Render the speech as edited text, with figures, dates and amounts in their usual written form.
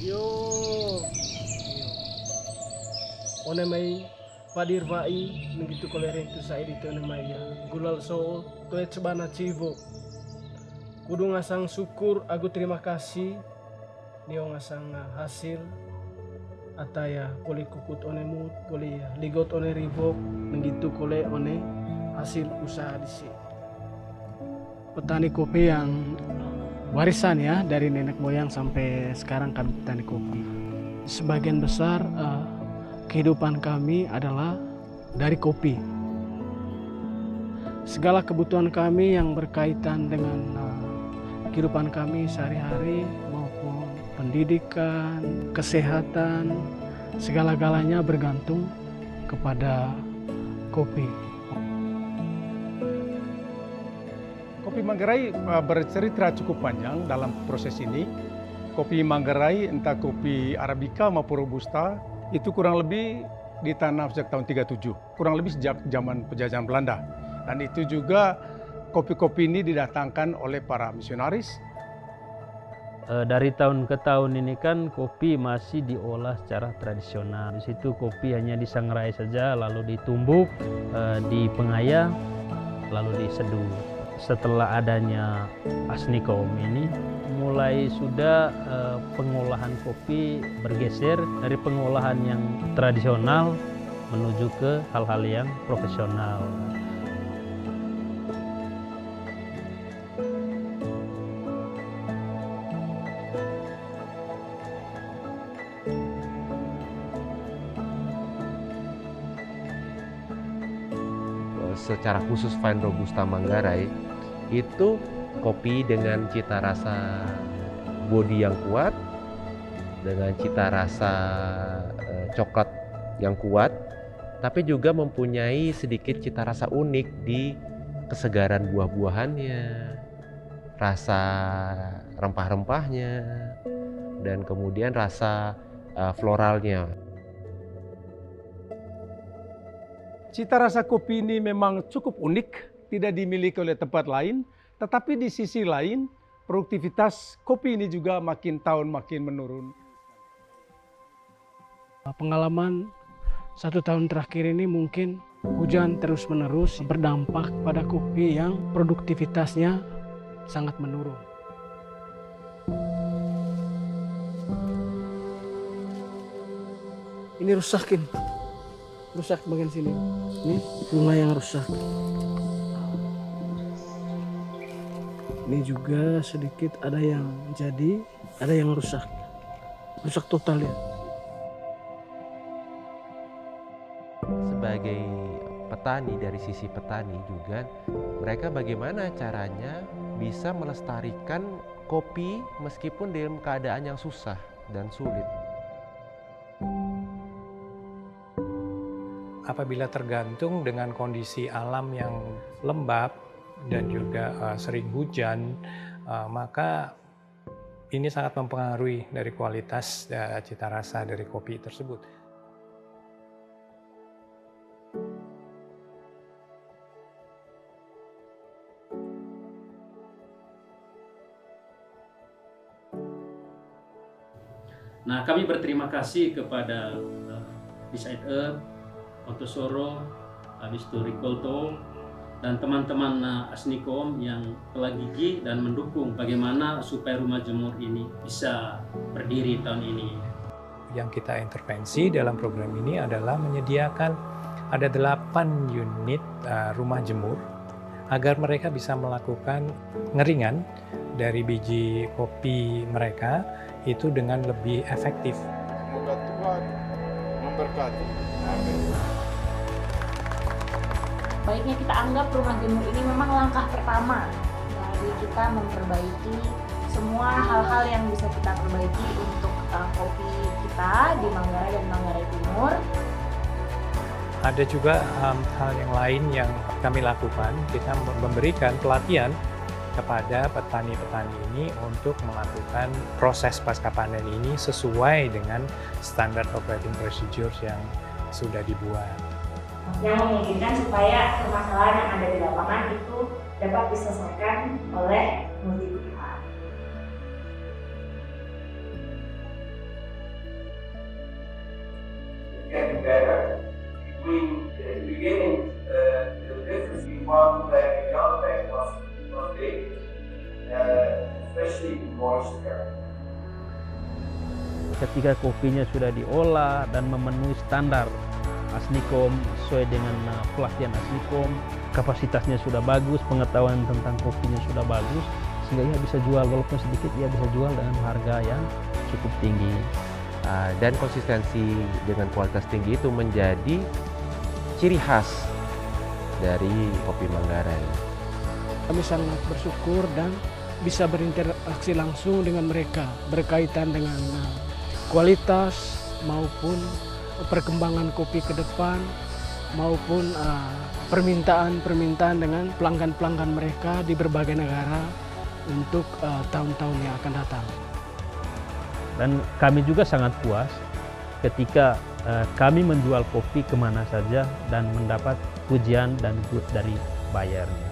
Yo, one mai padir vai begitu koleren tu sai di tone mai ya. Gulal so to cebana civo. Kudu ngasang syukur, aku terima kasih. Dia ngasang hasil ataya boleh kukut one mut, boleh ligot one ribok, begitu kole one hasil usaha di sini. Petani kopi yang warisan ya dari nenek moyang sampai sekarang kami petani kopi. Sebagian besar kehidupan kami adalah dari kopi. Segala kebutuhan kami yang berkaitan dengan kehidupan kami sehari-hari maupun pendidikan, kesehatan, segala-galanya bergantung kepada kopi. Kopi Manggarai bercerita cukup panjang dalam proses ini. Kopi Manggarai, entah kopi Arabica maupun Robusta, itu kurang lebih ditanam sejak tahun 37, kurang lebih sejak zaman penjajahan Belanda. Dan itu juga kopi-kopi ini didatangkan oleh para misionaris. Dari tahun ke tahun ini kan kopi masih diolah secara tradisional. Di situ kopi hanya disangrai saja, lalu ditumbuk, dipengayah, lalu diseduh. Setelah adanya Asnikom ini, mulai sudah pengolahan kopi bergeser dari pengolahan yang tradisional menuju ke hal-hal yang profesional. Secara khusus Fine Robusta Manggarai itu kopi dengan cita rasa bodi yang kuat, dengan cita rasa coklat yang kuat, tapi juga mempunyai sedikit cita rasa unik di kesegaran buah-buahannya, rasa rempah-rempahnya, dan kemudian rasa floralnya. Cita rasa kopi ini memang cukup unik, tidak dimiliki oleh tempat lain, tetapi di sisi lain produktivitas kopi ini juga makin tahun makin menurun. Pengalaman 1 tahun terakhir ini mungkin hujan terus-menerus berdampak pada kopi yang produktivitasnya sangat menurun. Ini rusak bagian sini. Ini bunga yang rusak. Ini juga sedikit ada yang jadi, ada yang rusak. Rusak total ya. Sebagai petani, dari sisi petani juga, mereka bagaimana caranya bisa melestarikan kopi meskipun dalam keadaan yang susah dan sulit. Apabila tergantung dengan kondisi alam yang lembab dan juga sering hujan, maka ini sangat mempengaruhi dari kualitas cita rasa dari kopi tersebut. Nah, kami berterima kasih kepada Bisaid Ontosoro, habis itu Rikolto, dan teman-teman Asnikom yang telah gigih dan mendukung bagaimana supaya rumah jemur ini bisa berdiri tahun ini. Yang kita intervensi dalam program ini adalah menyediakan ada 8 unit rumah jemur agar mereka bisa melakukan ngeringan dari biji kopi mereka itu dengan lebih efektif. Semoga Tuhan memberkati. Amin. Baiknya kita anggap rumah jemur ini memang langkah pertama dari kita memperbaiki semua hal-hal yang bisa kita perbaiki untuk kopi kita di Manggarai dan Manggarai Timur. Ada juga hal yang lain yang kami lakukan, kita memberikan pelatihan kepada petani-petani ini untuk melakukan proses pasca panen ini sesuai dengan standar operating procedures yang sudah dibuat. Yang memungkinkan supaya permasalahan yang ada di lapangan itu dapat diselesaikan oleh multi pihak. better between the beginning, the difference between one bag and the other bag was big, especially moisture. Ketika kopinya sudah diolah dan memenuhi standar Asnikom sesuai dengan pelatihan Asnikom, kapasitasnya sudah bagus, pengetahuan tentang kopinya sudah bagus, sehingga ia bisa jual walaupun sedikit, ia bisa jual dengan harga yang cukup tinggi. Dan konsistensi dengan kualitas tinggi itu menjadi ciri khas dari kopi Manggarai. Kami sangat bersyukur dan bisa berinteraksi langsung dengan mereka berkaitan dengan kualitas maupun perkembangan kopi ke depan maupun permintaan dengan pelanggan-pelanggan mereka di berbagai negara untuk tahun-tahun yang akan datang. Dan kami juga sangat puas ketika kami menjual kopi kemana saja dan mendapat pujian dan good dari bayarnya.